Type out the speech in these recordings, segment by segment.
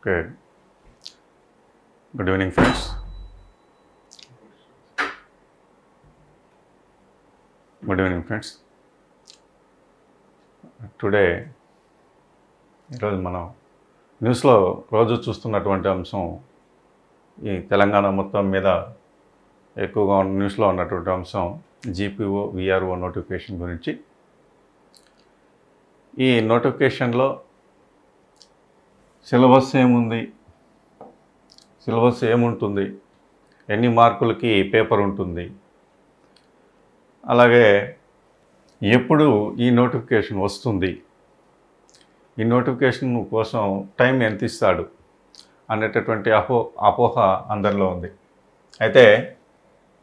Okay. Good evening, friends. Good evening, friends. Today, ఈరోజు మనం న్యూస్లో రోజు చూస్తున్నటువంటి అంశం ఈ తెలంగాణ మొత్తం మీద ఎక్కువగా న్యూస్లో ఉన్నటువంటి అంశం జీపీఓ విఆర్ఓ నోటిఫికేషన్ గురించి. ఈ నోటిఫికేషన్లో సిలబస్ ఏముంది, సిలబస్ ఏముంటుంది, ఎన్ని మార్కులకి పేపర్ ఉంటుంది, అలాగే ఎప్పుడు ఈ నోటిఫికేషన్ వస్తుంది, ఈ నోటిఫికేషన్ కోసం టైం ఎంత ఇస్తాడు అనేటటువంటి అపోహ అందరిలో ఉంది. అయితే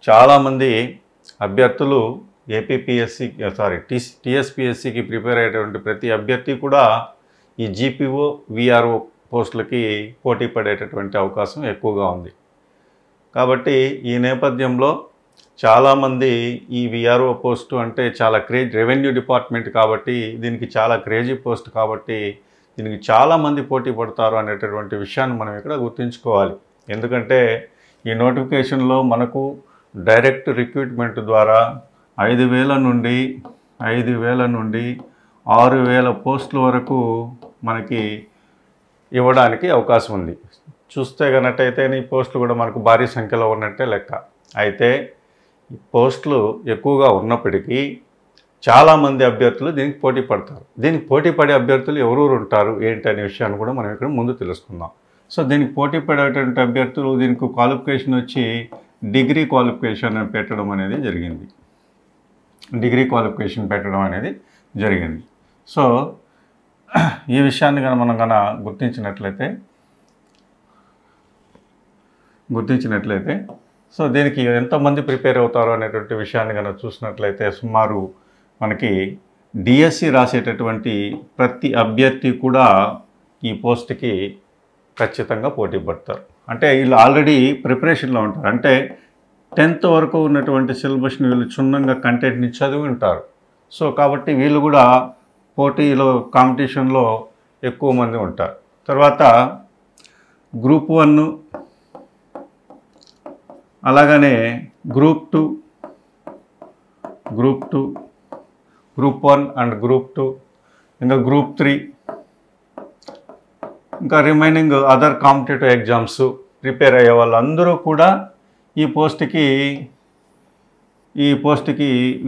చాలామంది అభ్యర్థులు టీఎస్పీఎస్సికి ప్రిపేర్ అయ్యేటువంటి ప్రతి అభ్యర్థి కూడా ఈ జీపీఓ విఆర్ఓ పోస్టులకి పోటీ పడేటటువంటి అవకాశం ఎక్కువగా ఉంది. కాబట్టి ఈ నేపథ్యంలో చాలామంది ఈ విఆర్ఓ పోస్టు అంటే చాలా రెవెన్యూ డిపార్ట్మెంట్ కాబట్టి దీనికి చాలా క్రేజీ పోస్ట్ కాబట్టి దీనికి చాలామంది పోటీ పడతారు అనేటటువంటి విషయాన్ని మనం ఇక్కడ గుర్తుంచుకోవాలి. ఎందుకంటే ఈ నోటిఫికేషన్లో మనకు డైరెక్ట్ రిక్రూట్మెంట్ ద్వారా 5,000 నుండి 6,000 పోస్టుల వరకు మనకి ఇవ్వడానికి అవకాశం ఉంది. చూస్తే కన్నట్టయితే ఈ పోస్టులు కూడా మనకు భారీ సంఖ్యలో ఉన్నట్టే లెక్క. అయితే ఈ పోస్టులు ఎక్కువగా ఉన్నప్పటికీ చాలామంది అభ్యర్థులు దీనికి పోటీ పడతారు. దీనికి పోటీ పడే అభ్యర్థులు ఎవరెవరు ఉంటారు ఏంటి అనే విషయాన్ని కూడా మనం ఇక్కడ ముందు తెలుసుకుందాం. సో దీనికి పోటీ పడేటువంటి అభ్యర్థులు దీనికి క్వాలిఫికేషన్ వచ్చి డిగ్రీ క్వాలిఫికేషన్ పెట్టడం అనేది జరిగింది. సో ఈ విషయాన్ని కనుక మనం గుర్తించినట్లయితే సో దీనికి ఎంతమంది ప్రిపేర్ అవుతారు అనేటువంటి విషయాన్ని కనుక చూసినట్లయితే సుమారు మనకి డిఎస్సి రాసేటటువంటి ప్రతి అభ్యర్థి కూడా ఈ పోస్ట్కి ఖచ్చితంగా పోటీ పడతారు. అంటే వీళ్ళు ఆల్రెడీ ప్రిపరేషన్లో ఉంటారు. అంటే 10th వరకు ఉన్నటువంటి సిలబస్ని వీళ్ళు క్షుణ్ణంగా కంటెంట్ని చదివి ఉంటారు. సో కాబట్టి వీళ్ళు కూడా పోటీలో కాంపిటీషన్లో ఎక్కువ మంది ఉంటారు. తర్వాత గ్రూప్ 1 అలాగనే గ్రూప్ 2 గ్రూప్ 1 అండ్ గ్రూప్ 2 ఇంకా గ్రూప్ 3 ఇంకా remaining other competitive exams prepare అయ్యే వాళ్ళందరూ కూడా ఈ పోస్ట్కి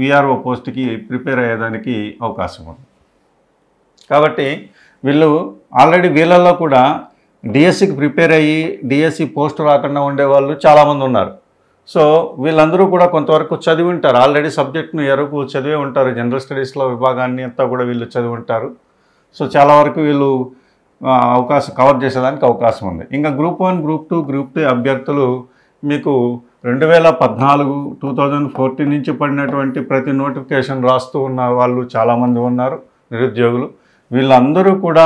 విఆర్ఓ పోస్ట్కి ప్రిపేర్ అయ్యేదానికి అవకాశం ఉంది. కాబట్టి వీళ్ళు ఆల్రెడీ వీళ్ళల్లో కూడా డిఎస్సికి ప్రిపేర్ అయ్యి డిఎస్సి పోస్ట్ రాకుండా ఉండేవాళ్ళు చాలామంది ఉన్నారు. సో వీళ్ళందరూ కూడా కొంతవరకు చదివి ఉంటారు. ఆల్రెడీ సబ్జెక్ట్ను ఎరకు చదివే ఉంటారు. జనరల్ స్టడీస్లో విభాగాన్ని అంతా కూడా వీళ్ళు చదివి ఉంటారు. సో చాలా వరకు వీళ్ళు కవర్ చేసేదానికి అవకాశం ఉంది. ఇంకా గ్రూప్ 1 గ్రూప్ 2 గ్రూప్ 3 అభ్యర్థులు మీకు 2014 నుంచి పడినటువంటి ప్రతి నోటిఫికేషన్ రాస్తూ ఉన్న వాళ్ళు చాలామంది ఉన్నారు, నిరుద్యోగులు. వీళ్ళందరూ కూడా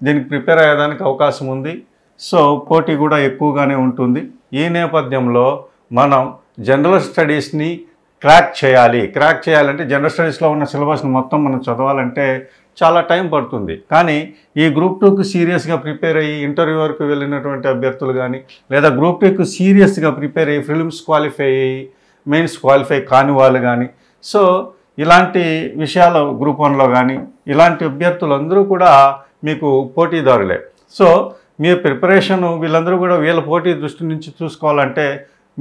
దీనికి ప్రిపేర్ అయ్యేదానికి అవకాశం ఉంది. సో పోటీ కూడా ఎక్కువగానే ఉంటుంది. ఈ నేపథ్యంలో మనం జనరల్ స్టడీస్ని క్రాక్ చేయాలంటే జనరల్ స్టడీస్లో ఉన్న సిలబస్ని మొత్తం మనం చదవాలంటే చాలా టైం పడుతుంది. కానీ ఈ గ్రూప్ 2కి సీరియస్గా ప్రిపేర్ అయ్యి ఇంటర్వ్యూ వరకు వెళ్ళినటువంటి అభ్యర్థులు కానీ లేదా గ్రూప్ 2కి సీరియస్గా ప్రిపేర్ అయ్యి ప్రిలిమ్స్ క్వాలిఫై అయ్యి మెయిన్స్ క్వాలిఫై కాని వాళ్ళు కానీ సో ఇలాంటి విషయాలు గ్రూప్ 1లో కానీ ఇలాంటి అభ్యర్థులందరూ కూడా మీకు పోటీదారులే. సో మీ ప్రిపరేషన్ వీళ్ళందరూ కూడా వీళ్ళ పోటీ దృష్టి నుంచి చూసుకోవాలంటే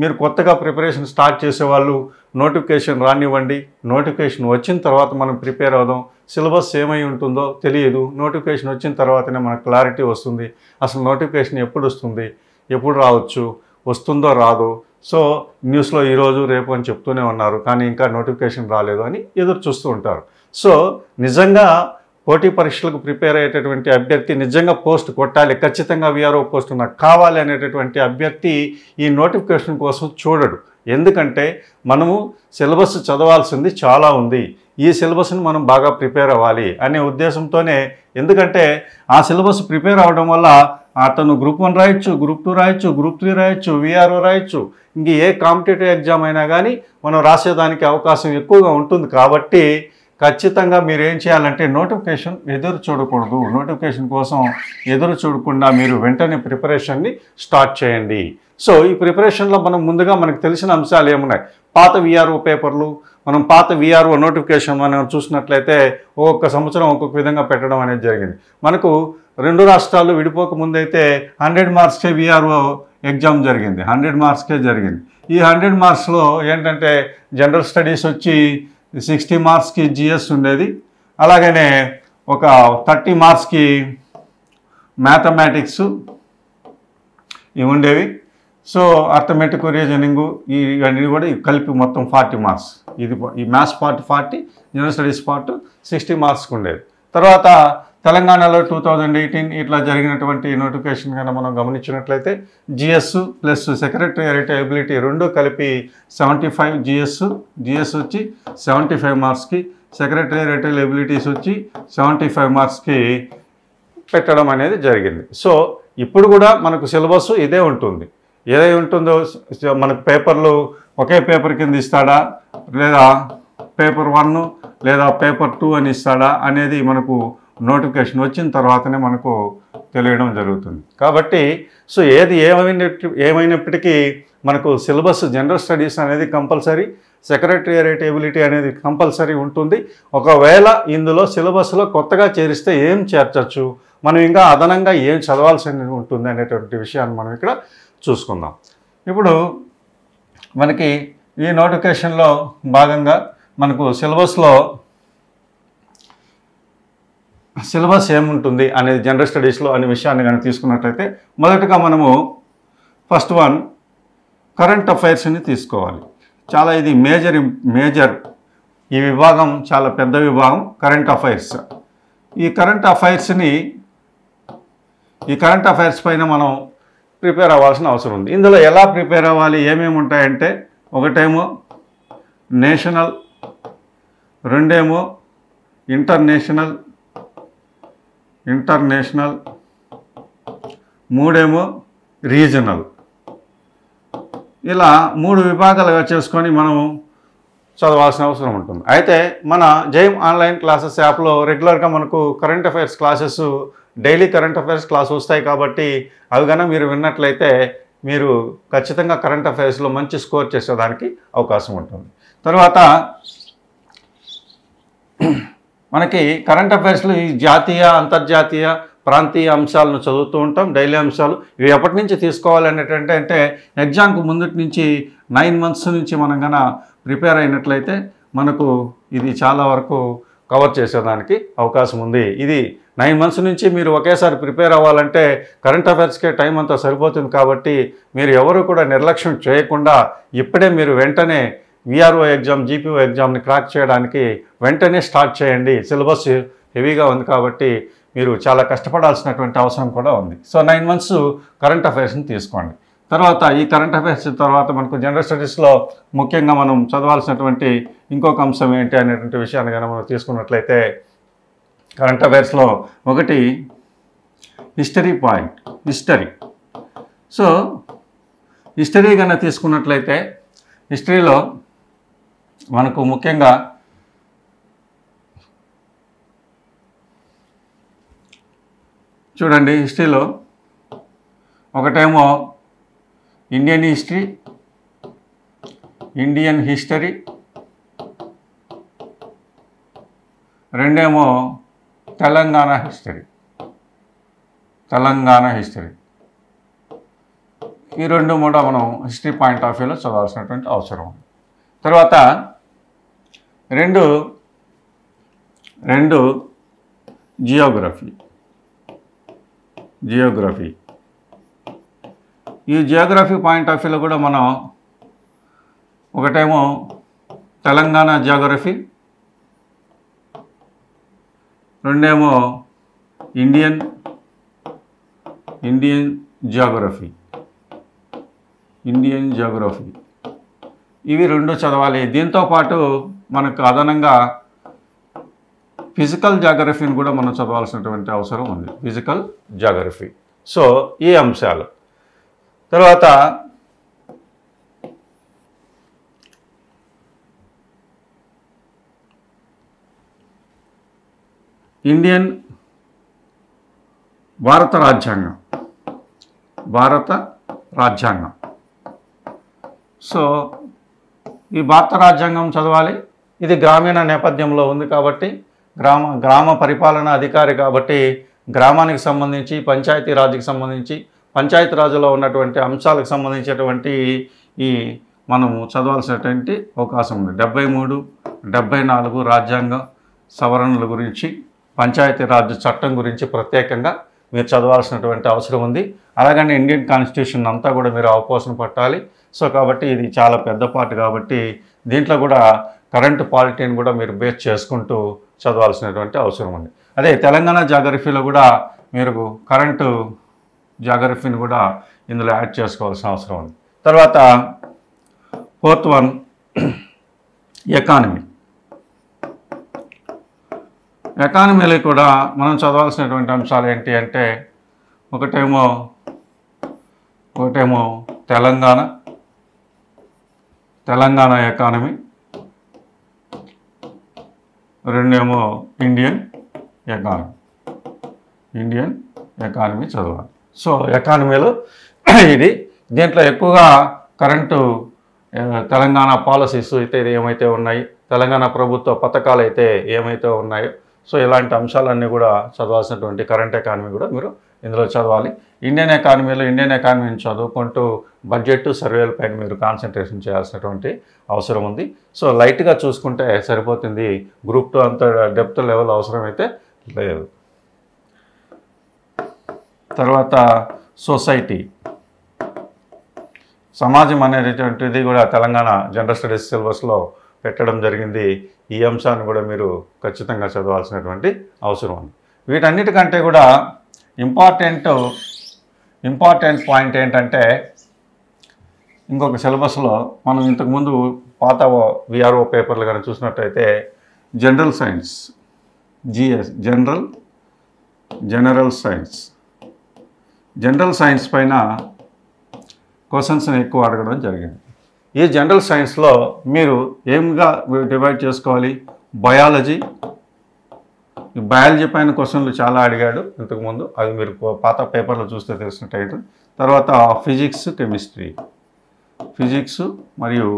మీరు కొత్తగా ప్రిపరేషన్ స్టార్ట్ చేసేవాళ్ళు నోటిఫికేషన్ రానివ్వండి. నోటిఫికేషన్ వచ్చిన తర్వాత మనం ప్రిపేర్ అవుదాం. సిలబస్ ఏమై ఉంటుందో తెలియదు. నోటిఫికేషన్ వచ్చిన తర్వాతనే మనకు క్లారిటీ వస్తుంది. అసలు నోటిఫికేషన్ ఎప్పుడు వస్తుంది, ఎప్పుడు రావచ్చు, వస్తుందో రాదో. సో న్యూస్లో ఈరోజు రేపు అని చెప్తూనే ఉన్నారు, కానీ ఇంకా నోటిఫికేషన్ రాలేదు అని ఎదురు చూస్తూ ఉంటారు. సో నిజంగా పోటీ పరీక్షలకు ప్రిపేర్ అయ్యేటటువంటి అభ్యర్థి నిజంగా పోస్ట్ కొట్టాలి, ఖచ్చితంగా విఆర్ఓ పోస్ట్ నాకు కావాలి అనేటటువంటి అభ్యర్థి ఈ నోటిఫికేషన్ కోసం చూడడు. ఎందుకంటే మనము సిలబస్ చదవాల్సింది చాలా ఉంది. ఈ సిలబస్ని మనం బాగా ప్రిపేర్ అవ్వాలి అనే ఉద్దేశంతోనే. ఎందుకంటే ఆ సిలబస్ ప్రిపేర్ అవ్వడం వల్ల అతను గ్రూప్ 1 రాయొచ్చు, గ్రూప్ 2 రాయొచ్చు, గ్రూప్ 3 రాయొచ్చు, విఆర్ఓ రాయొచ్చు, ఇంక ఏ కాంపిటేటివ్ ఎగ్జామ్ అయినా కానీ మనం రాసేదానికి అవకాశం ఎక్కువగా ఉంటుంది. కాబట్టి ఖచ్చితంగా మీరు ఏం చేయాలంటే నోటిఫికేషన్ ఎదురు చూడకూడదు. నోటిఫికేషన్ కోసం ఎదురు చూడకుండా మీరు వెంటనే ప్రిపరేషన్ని స్టార్ట్ చేయండి. సో ఈ ప్రిపరేషన్లో మనకు తెలిసిన అంశాలు ఏమున్నాయి? పాత విఆర్ఓ పేపర్లు, మనం పాత విఆర్ఓ నోటిఫికేషన్ మనం చూసినట్లయితే ఒక్కొక్క సంవత్సరం ఒక్కొక్క విధంగా పెట్టడం అనేది జరిగింది. మనకు 2 రాష్ట్రాలు విడిపోక ముందైతే 100 మార్క్స్కే విఆర్ఓ ఎగ్జామ్ జరిగింది. 100 మార్క్స్కే జరిగింది. ఈ 100 మార్క్స్లో ఏంటంటే జనరల్ స్టడీస్ వచ్చి 60 మార్క్స్కి జిఎస్ ఉండేది. అలాగనే ఒక 30 మార్క్స్కి మ్యాథమెటిక్స్ ఇవి ఉండేవి. సో అర్థమెటిక్, రీజనింగు ఇవన్నీ కూడా కలిపి మొత్తం 40 మార్క్స్. ఈ maths part 40, general studies part 60 మార్క్స్కి ఉండేది. తర్వాత తెలంగాణలో 2018 ఇట్లా జరిగినటువంటి నోటిఫికేషన్ కన్నా మనం గమనించినట్లయితే జిఎస్ ప్లస్ సెక్రటేరియట్ ఎబిలిటీ రెండు కలిపి 75 జిఎస్ వచ్చి 75 మార్క్స్కి, సెక్రటేరియట్ ఎబిలిటీస్ వచ్చి 75 మార్క్స్కి పెట్టడం అనేది జరిగింది. సో ఇప్పుడు కూడా మనకు సిలబస్ ఇదే ఉంటుంది. ఏదై ఉంటుందో మనకు పేపర్లు ఒకే పేపర్ కింద ఇస్తాడా, లేదా పేపర్ 1 లేదా పేపర్ 2 అని ఇస్తాడా అనేది మనకు నోటిఫికేషన్ వచ్చిన తర్వాతనే మనకు తెలియడం జరుగుతుంది. కాబట్టి సో ఏమైనప్పటికీ మనకు సిలబస్ జనరల్ స్టడీస్ అనేది కంపల్సరీ, సెక్రటేరియట్ ఎబిలిటీ అనేది కంపల్సరీ ఉంటుంది. ఒకవేళ ఇందులో సిలబస్లో కొత్తగా చేరిస్తే ఏం చేర్చచ్చు, మనం ఇంకా అదనంగా ఏం చదవాల్సి ఉంటుంది అనేటువంటి విషయాన్ని మనం ఇక్కడ చూసుకుందాం. ఇప్పుడు మనకి ఈ నోటిఫికేషన్లో భాగంగా మనకు సిలబస్ ఏముంటుంది అనేది జనరల్ స్టడీస్లో అనే విషయాన్ని కానీ తీసుకున్నట్లయితే మొదటగా మనము ఫస్ట్ వన్ కరెంట్ అఫైర్స్ని తీసుకోవాలి. చాలా ఇది మేజర్ ఈ విభాగం చాలా పెద్ద విభాగం కరెంట్ అఫైర్స్. ఈ కరెంట్ అఫైర్స్ పైన మనం ప్రిపేర్ అవ్వాల్సిన అవసరం ఉంది. ఇందులో ఎలా ప్రిపేర్ అవ్వాలి, ఏమేమి ఉంటాయంటే ఒకటేమో నేషనల్, రెండేమో ఇంటర్నేషనల్, మూడేమో రీజనల్. ఇలా 3 విభాగాలుగా చేసుకొని మనం చదవాల్సిన అవసరం ఉంటుంది. అయితే మన జైమ్ ఆన్లైన్ క్లాసెస్ యాప్లో రెగ్యులర్గా మనకు current affairs classes, daily current affairs class వస్తాయి. కాబట్టి అవి కన్నా మీరు విన్నట్లయితే మీరు ఖచ్చితంగా కరెంట్ అఫైర్స్లో మంచి స్కోర్ చేసేదానికి అవకాశం ఉంటుంది. తర్వాత మనకి కరెంట్ అఫైర్స్లో ఈ జాతీయ, అంతర్జాతీయ, ప్రాంతీయ అంశాలను చదువుతూ ఉంటాం. డైలీ అంశాలు ఇవి ఎప్పటి నుంచి తీసుకోవాలనేటంటే అంటే ఎగ్జామ్కు ముందుటి నుంచి 9 మంత్స్ నుంచి మనం కన్నా ప్రిపేర్ అయినట్లయితే మనకు ఇది చాలా వరకు కవర్ చేసేదానికి అవకాశం ఉంది. ఇది 9 మంత్స్ నుంచి మీరు ఒకేసారి ప్రిపేర్ అవ్వాలంటే కరెంట్ అఫైర్స్కే టైం అంతా సరిపోతుంది. కాబట్టి మీరు ఎవరు కూడా నిర్లక్ష్యం చేయకుండా ఇప్పుడే మీరు వెంటనే విఆర్ఓ ఎగ్జామ్, జీపీఓ ఎగ్జామ్ని క్రాక్ చేయడానికి వెంటనే స్టార్ట్ చేయండి. సిలబస్ హెవీగా ఉంది కాబట్టి మీరు చాలా కష్టపడాల్సినటువంటి అవసరం కూడా ఉంది. సో 9 మంత్స్ కరెంట్ అఫైర్స్ని తీసుకోండి. తర్వాత ఈ కరెంట్ అఫైర్స్ తర్వాత మనకు జనరల్ స్టడీస్లో ముఖ్యంగా మనం చదవాల్సినటువంటి ఇంకొక అంశం ఏంటి అనేటువంటి విషయాన్ని కనుక మనం తీసుకున్నట్లయితే కరెంట్ అఫైర్స్లో ఒకటి హిస్టరీ పాయింట్. సో హిస్టరీ కనుక తీసుకున్నట్లయితే హిస్టరీలో మనకు ముఖ్యంగా చూడండి, హిస్టరీలో ఒకటేమో ఇండియన్ హిస్టరీ, రెండేమో తెలంగాణ హిస్టరీ. ఈ రెండు కూడా మనం హిస్టరీ పాయింట్ ఆఫ్ వ్యూలో చదవాల్సినటువంటి అవసరం ఉంది. తర్వాత రెండు జియోగ్రఫీ. ఈ జియోగ్రఫీ పాయింట్ ఆఫ్ వ్యూలో కూడా మనం ఒకటేమో తెలంగాణ జియోగ్రఫీ, రెండేమో ఇండియన్ జియోగ్రఫీ. ఇవి రెండు చదవాలి. దీంతోపాటు మనకు అదనంగా ఫిజికల్ జాగ్రఫీని కూడా మనం చదవాల్సినటువంటి అవసరం ఉంది. Physical geography. సో ఈ అంశాలు. తర్వాత ఇండియన్ భారత రాజ్యాంగం, భారత రాజ్యాంగం. సో ఈ భారత రాజ్యాంగం చదవాలి. ఇది గ్రామీణ నేపథ్యంలో ఉంది కాబట్టి గ్రామ పరిపాలనా అధికారి కాబట్టి గ్రామానికి సంబంధించి పంచాయతీరాజ్కి సంబంధించి పంచాయతీరాజ్లో ఉన్నటువంటి అంశాలకు సంబంధించినటువంటి ఈ మనము చదవాల్సినటువంటి అవకాశం ఉంది. 73, 74 రాజ్యాంగ సవరణల గురించి, పంచాయతీరాజ్ చట్టం గురించి ప్రత్యేకంగా మీరు చదవాల్సినటువంటి అవసరం ఉంది. అలాగని ఇండియన్ కాన్స్టిట్యూషన్ అంతా కూడా మీరు అవపోసన పట్టాలి. సో కాబట్టి ఇది చాలా పెద్ద పార్ట్ కాబట్టి దీంట్లో కూడా కరెంట్ పాలిటీని కూడా మీరు బేస్ చేసుకుంటూ చదవాల్సినటువంటి అవసరం ఉంది. అదే తెలంగాణ జాగ్రఫీలో కూడా మీరు కరెంటు జాగ్రఫీని కూడా ఇందులో యాడ్ చేసుకోవాల్సిన అవసరం ఉంది. తర్వాత 4th వన్ ఎకానమీ. ఎకానమీలో కూడా మనం చదవాల్సినటువంటి అంశాలు ఏంటి అంటే ఒకటేమో తెలంగాణ ఎకానమీ, రెండేమో ఇండియన్ ఎకానమీ చదవాలి. సో ఎకానమీలో దీంట్లో ఎక్కువగా కరెంటు తెలంగాణ పాలసీస్ అయితే ఏమైతే ఉన్నాయి, తెలంగాణ ప్రభుత్వ పథకాలు అయితే ఏమైతే ఉన్నాయో, సో ఇలాంటి అంశాలన్నీ కూడా చదవాల్సినటువంటి కరెంట్ ఎకానమీ కూడా మీరు ఇందులో చదవాలి. ఇండియన్ ఎకానమీని చదువుకుంటూ బడ్జెట్ సర్వేల పైన మీరు కాన్సన్ట్రేషన్ చేయాల్సినటువంటి అవసరం ఉంది. సో లైట్గా చూసుకుంటే సరిపోతుంది. గ్రూప్ 2 అంత డెప్త్ లెవెల్ అవసరమైతే లేదు. తర్వాత సొసైటీ, సమాజం అనేటువంటిది కూడా తెలంగాణ జనరల్ స్టడీస్ సిలబస్లో పెట్టడం జరిగింది. ఈ అంశాన్ని కూడా మీరు ఖచ్చితంగా చదవాల్సినటువంటి అవసరం ఉంది. వీటన్నిటికంటే కూడా ఇంపార్టెంట్ పాయింట్ ఏంటంటే ఇంకొక సిలబస్లో మనం ఇంతకుముందు పాత విఆర్ఓ పేపర్లు కానీ చూసినట్టయితే general science, GS general science పైన క్వశ్చన్స్ని ఎక్కువ అడగడం జరిగింది. ఈ జనరల్ సైన్స్లో మీరు ఏమిగా డివైడ్ చేసుకోవాలి? బయాలజీ పైన క్వశ్చన్లు చాలా అడిగాడు ఇంతకుముందు, అది మీరు పాత పేపర్లో చూస్తే తెలిసినట్టయితే. తర్వాత ఫిజిక్స్ మరియు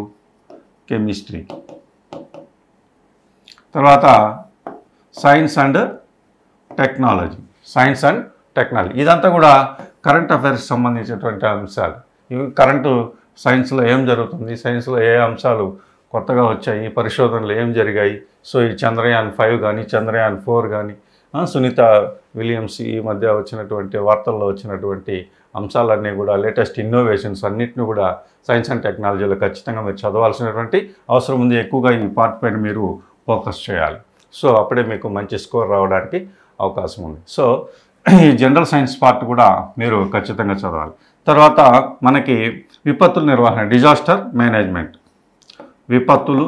కెమిస్ట్రీ. తర్వాత సైన్స్ అండ్ టెక్నాలజీ. ఇదంతా కూడా కరెంట్ అఫైర్స్ సంబంధించినటువంటి అంశాలు. ఇవి కరెంటు సైన్స్లో ఏం జరుగుతుంది, సైన్స్లో ఏ అంశాలు కొత్తగా వచ్చాయి, పరిశోధనలు ఏం జరిగాయి. సో ఈ చంద్రయాన్ 5 కానీ చంద్రయాన్ 4 కానీ సునీత విలియమ్స్ ఈ మధ్య వచ్చినటువంటి వార్తల్లో వచ్చినటువంటి అంశాలన్నీ కూడా లేటెస్ట్ ఇన్నోవేషన్స్ అన్నింటినీ కూడా సైన్స్ అండ్ టెక్నాలజీలో ఖచ్చితంగా మీరు చదవాల్సినటువంటి అవసరం ఉంది. ఎక్కువగా ఈ పార్ట్ పైన మీరు ఫోకస్ చేయాలి. సో అప్పుడే మీకు మంచి స్కోర్ రావడానికి అవకాశం ఉంది. సో ఈ జనరల్ సైన్స్ పార్ట్ కూడా మీరు ఖచ్చితంగా చదవాలి. తర్వాత మనకి విపత్తుల నిర్వహణ, డిజాస్టర్ మేనేజ్మెంట్, విపత్తుల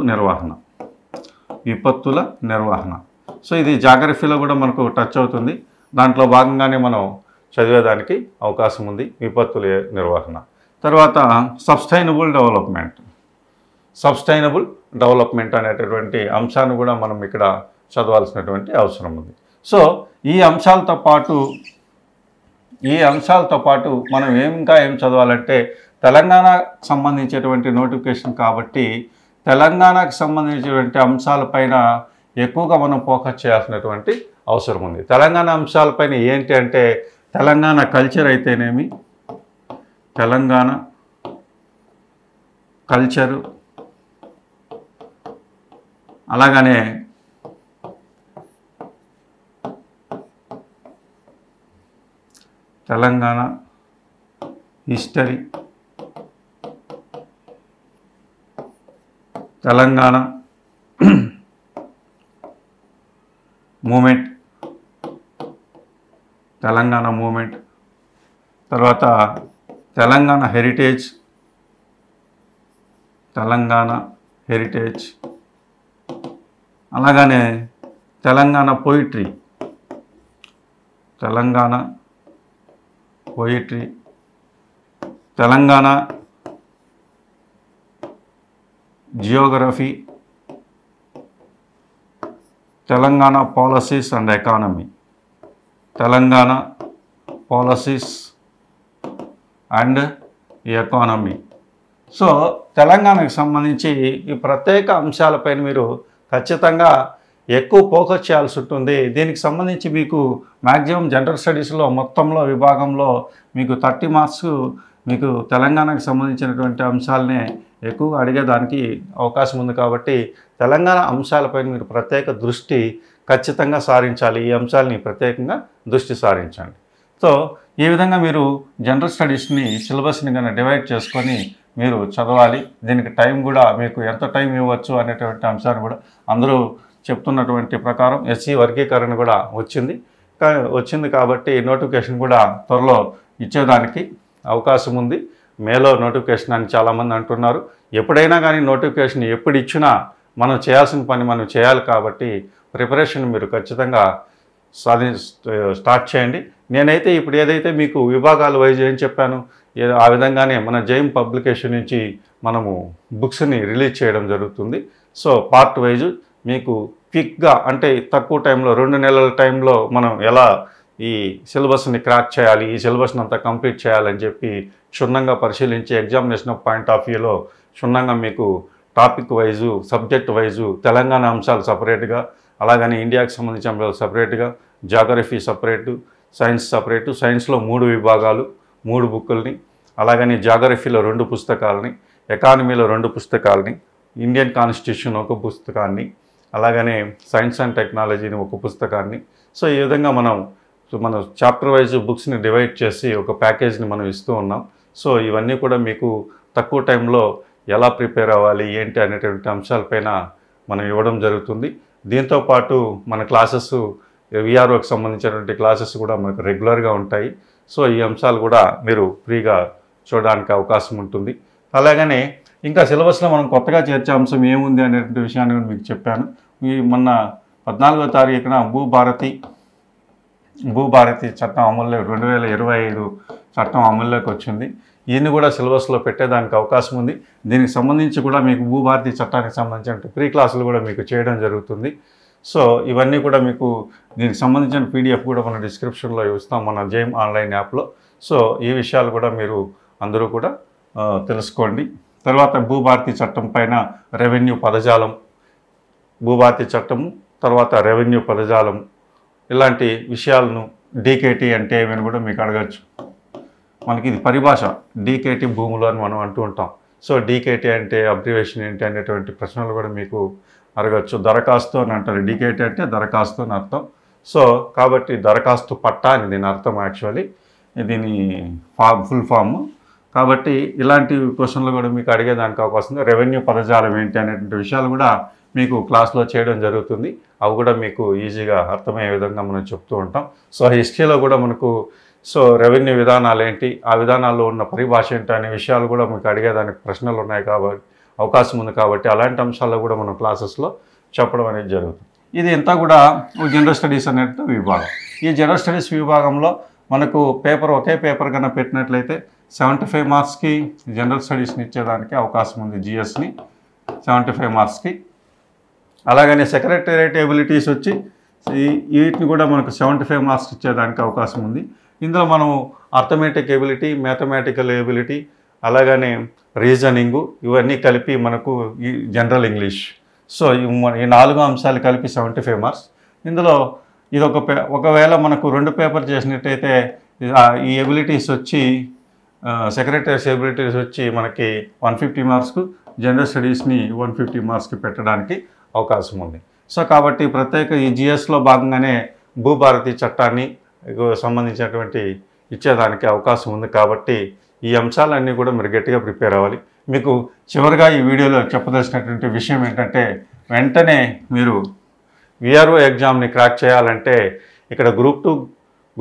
నిర్వహణ. సో ఇది జాగ్రఫీలో కూడా మనకు టచ్ అవుతుంది. దాంట్లో భాగంగానే మనం చదివేదానికి అవకాశం ఉంది విపత్తుల నిర్వహణ. తర్వాత సస్టైనబుల్ డెవలప్మెంట్ అనేటటువంటి అంశాన్ని కూడా మనం ఇక్కడ చదవాల్సినటువంటి అవసరం ఉంది. సో ఈ అంశాలతో పాటు మనం ఇంకా ఏం చదవాలంటే తెలంగాణకు సంబంధించేటువంటి నోటిఫికేషన్ కాబట్టి తెలంగాణకు సంబంధించినటువంటి అంశాలపైన ఎక్కువగా మనం ఫోకస్ చేయాల్సినటువంటి అవసరం ఉంది. తెలంగాణ అంశాలపైన ఏంటి అంటే తెలంగాణ కల్చర్ అయితేనేమి, తెలంగాణ కల్చరు, అలాగనే తెలంగాణ హిస్టరీ, తెలంగాణ మూమెంట్, తర్వాత తెలంగాణ హెరిటేజ్, అలాగనే Telangana poetry, Telangana Geography, Telangana policies and economy, Telangana policies and economy. So తెలంగాణకు సంబంధించి ఈ ప్రత్యేక అంశాలపైన మీరు ఖచ్చితంగా ఎక్కువ ఫోకస్ చేయాల్సి ఉంటుంది. దీనికి సంబంధించి మీకు మ్యాక్సిమం జనరల్ స్టడీస్లో మొత్తంలో విభాగంలో మీకు 30 మార్క్స్ మీకు తెలంగాణకు సంబంధించినటువంటి అంశాలనే ఎక్కువగా అడిగేదానికి అవకాశం ఉంది. కాబట్టి తెలంగాణ అంశాలపైన మీరు ప్రత్యేక దృష్టి ఖచ్చితంగా సారించాలి. ఈ అంశాలని ప్రత్యేకంగా దృష్టి సారించండి. సో ఈ విధంగా మీరు జనరల్ స్టడీస్ని సిలబస్ని కన్నా డివైడ్ చేసుకొని మీరు చదవాలి. దీనికి టైం కూడా మీకు ఎంత టైం ఇవ్వచ్చు అనేటువంటి అంశాన్ని కూడా అందరూ చెప్తున్నటువంటి ప్రకారం ఎస్సీ వర్గీకరణ కూడా వచ్చింది కాబట్టి నోటిఫికేషన్ కూడా త్వరలో ఇచ్చేదానికి అవకాశం ఉంది. మేలో నోటిఫికేషన్ అని చాలామంది అంటున్నారు. ఎప్పుడైనా కానీ నోటిఫికేషన్ ఎప్పుడు ఇచ్చినా మనం చేయాల్సిన పని మనం చేయాలి. కాబట్టి ప్రిపరేషన్ మీరు ఖచ్చితంగా స్టార్ట్ చేయండి. నేనైతే ఇప్పుడు ఏదైతే మీకు విభాగాల వైజ్ ఏం చెప్పాను ఆ విధంగానే మన జైమ్ పబ్లికేషన్ నుంచి మనము బుక్స్ని రిలీజ్ చేయడం జరుగుతుంది. సో పార్ట్ వైజ్ మీకు క్విక్గా అంటే తక్కువ టైంలో 2 నెలల టైంలో మనం ఎలా ఈ సిలబస్ని క్రాక్ చేయాలి, ఈ సిలబస్ని అంతా కంప్లీట్ చేయాలని చెప్పి క్షుణ్ణంగా పరిశీలించి ఎగ్జామినేషన్ పాయింట్ ఆఫ్ వ్యూలో క్షుణ్ణంగా మీకు topic wise subject wise Telangana అంశాలు సపరేట్గా, అలాగని ఇండియాకి సంబంధించిన అంశాలు సపరేట్గా, జాగ్రఫీ సపరేటు, సైన్స్ సపరేటు, సైన్స్లో 3 విభాగాలు 3 బుక్కుల్ని, అలాగని జాగ్రఫీలో 2 పుస్తకాలని, ఎకానమీలో 2 పుస్తకాలని, ఇండియన్ కాన్స్టిట్యూషన్ 1 పుస్తకాన్ని, అలాగనే సైన్స్ అండ్ టెక్నాలజీని 1 పుస్తకాన్ని. సో ఈ విధంగా మనం చాప్టర్ వైజ్ బుక్స్ని డివైడ్ చేసి ఒక ప్యాకేజ్ని మనం ఇస్తూ ఉన్నాం. సో ఇవన్నీ కూడా మీకు తక్కువ టైంలో ఎలా ప్రిపేర్ అవ్వాలి ఏంటి అనేటువంటి అంశాలపైన మనం ఇవ్వడం జరుగుతుంది. దీంతోపాటు మన క్లాసెస్ విఆర్ఓకి సంబంధించినటువంటి క్లాసెస్ కూడా మనకు రెగ్యులర్గా ఉంటాయి. సో ఈ అంశాలు కూడా మీరు ఫ్రీగా చూడడానికి అవకాశం ఉంటుంది. అలాగనే ఇంకా సిలబస్లో మనం కొత్తగా చేర్చే అంశం ఏముంది అనేటువంటి విషయాన్ని కూడా మీకు చెప్పాను. ఈ మొన్న 14వ తారీఖున భూభారతి చట్టం అమల్లో 2025 చట్టం అమల్లోకి వచ్చింది. ఈయన్ని కూడా సిలబస్లో పెట్టేదానికి అవకాశం ఉంది. దీనికి సంబంధించి కూడా మీకు భూభారతి చట్టానికి సంబంధించిన ప్రీ క్లాసులు కూడా మీకు చేయడం జరుగుతుంది. సో ఇవన్నీ కూడా మీకు దీనికి సంబంధించిన పీడిఎఫ్ కూడా మన డిస్క్రిప్షన్లో ఇస్తాం మన జైమ్ ఆన్లైన్ యాప్లో. సో ఈ విషయాలు కూడా మీరు అందరూ కూడా తెలుసుకోండి. తర్వాత భూభారతి చట్టం పైన రెవెన్యూ పదజాలం, భూభారతి చట్టము తర్వాత రెవెన్యూ పదజాలం ఇలాంటి విషయాలను డీకేటీ అంటే ఏమని కూడా మీకు అడగచ్చు. మనకి ఇది పరిభాష డీకేటీ భూములు అని మనం అంటూ ఉంటాం. సో డీకేటీ అంటే అబ్రివేషన్ ఏంటి అనేటువంటి ప్రశ్నలు కూడా మీకు అడగచ్చు. దరఖాస్తు అని అంటారు. డీకేటీ అంటే దరఖాస్తు అని అర్థం. సో కాబట్టి దరఖాస్తు పట్టా అని దీని అర్థం. యాక్చువల్లీ దీని ఫుల్ ఫామ్. కాబట్టి ఇలాంటి క్వశ్చన్లు కూడా మీకు అడిగేదానికి అవకాశం ఉంది. రెవెన్యూ పదజాలం ఏంటి అనేటువంటి విషయాలు కూడా మీకు క్లాస్లో చేయడం జరుగుతుంది. అవి కూడా మీకు ఈజీగా అర్థమయ్యే విధంగా మనం చెప్తూ ఉంటాం. సో హిస్టరీలో కూడా మనకు రెవెన్యూ విధానాలు ఏంటి, ఆ విధానాల్లో ఉన్న పరిభాష ఏంటి అనే విషయాలు కూడా మీకు అడిగేదానికి ప్రశ్నలు ఉన్నాయి కాబట్టి అవకాశం ఉంది. కాబట్టి అలాంటి అంశాల్లో కూడా మనం క్లాసెస్లో చెప్పడం అనేది జరుగుతుంది. ఇది అంతా కూడా జనరల్ స్టడీస్ అనేటువంటి విభాగం. ఈ జనరల్ స్టడీస్ విభాగంలో మనకు ఒకే పేపర్ కన్నా పెట్టినట్లయితే 75 మార్క్స్కి జనరల్ స్టడీస్ని ఇచ్చేదానికి అవకాశం ఉంది. జిఎస్ని 75 మార్క్స్కి. అలాగనే సెక్రటేరియట్ ఎబిలిటీస్ వచ్చి వీటిని కూడా మనకు 75 మార్క్స్ ఇచ్చేదానికి అవకాశం ఉంది. ఇందులో మనం అర్థమెటిక్ ఎబిలిటీ, మ్యాథమెటికల్ ఎబిలిటీ, అలాగనే రీజనింగు ఇవన్నీ కలిపి మనకు ఈ జనరల్ ఇంగ్లీష్. సో ఈ 4 అంశాలు కలిపి 75 మార్క్స్. ఇందులో ఇది ఒకవేళ మనకు 2 పేపర్ చేసినట్టయితే ఈ ఎబిలిటీస్ వచ్చి సెక్రటరీస్ ఎబిలిటీస్ వచ్చి మనకి 150 మార్క్స్కు, జనరల్ స్టడీస్ని 150 మార్క్స్కి పెట్టడానికి అవకాశం ఉంది. సో కాబట్టి ప్రత్యేక ఈ జిఎస్లో భాగంగానే భూభారతి చట్టాన్ని సంబంధించినటువంటి ఇచ్చేదానికి అవకాశం ఉంది. కాబట్టి ఈ అంశాలన్నీ కూడా మీరు గట్టిగా ప్రిపేర్ అవ్వాలి. మీకు చివరిగా ఈ వీడియోలో చెప్పదలసినటువంటి విషయం ఏంటంటే, వెంటనే మీరు విఆర్ఓ ఎగ్జామ్ని క్రాక్ చేయాలంటే ఇక్కడ గ్రూప్ 2,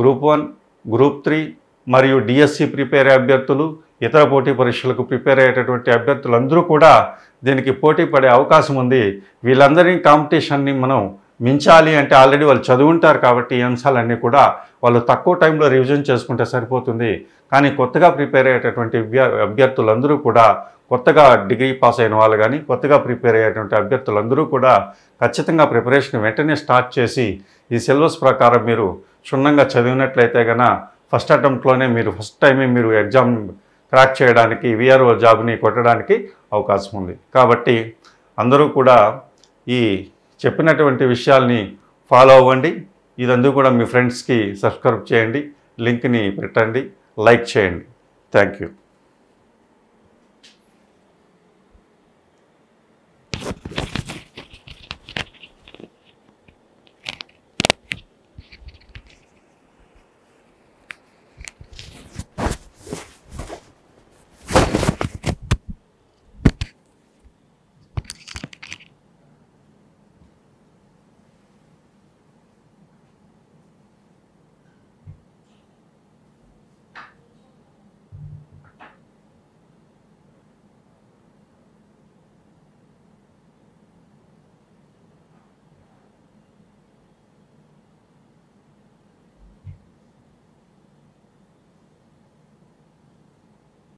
గ్రూప్ 1, గ్రూప్ 3 మరియు డిఎస్సి ప్రిపేర్ అయ్యే అభ్యర్థులు, ఇతర పోటీ పరీక్షలకు ప్రిపేర్ అయ్యేటటువంటి అభ్యర్థులందరూ కూడా దీనికి పోటీ పడే అవకాశం ఉంది. వీళ్ళందరి కాంపిటీషన్ని మనం మించాలి అంటే ఆల్రెడీ వాళ్ళు చదువుంటారు. కాబట్టి ఈ అంశాలన్నీ కూడా వాళ్ళు తక్కువ టైంలో రివిజన్ చేసుకుంటే సరిపోతుంది. కానీ కొత్తగా ప్రిపేర్ అయ్యేటటువంటి అభ్యర్థులందరూ కూడా కొత్తగా డిగ్రీ పాస్ అయిన వాళ్ళు కానీ కొత్తగా ప్రిపేర్ అయ్యేటువంటి అభ్యర్థులందరూ కూడా ఖచ్చితంగా ప్రిపరేషన్ వెంటనే స్టార్ట్ చేసి ఈ సిలబస్ ప్రకారం మీరు క్షుణ్ణంగా చదివినట్లయితే కనుక ఫస్ట్ అటెంప్ట్లోనే మీరు ఫస్ట్ టైమే మీరు ఎగ్జామ్ క్రాక్ చేయడానికి విఆర్ఓ జాబ్ని కొట్టడానికి అవకాశం ఉంది. కాబట్టి అందరూ కూడా ఈ చెప్పినటువంటి విషయాల్ని ఫాలో అవ్వండి. ఇదంతా కూడా మీ ఫ్రెండ్స్కి సబ్స్క్రైబ్ చేయండి, లింక్ని పెట్టండి, లైక్ చేయండి. Thank you.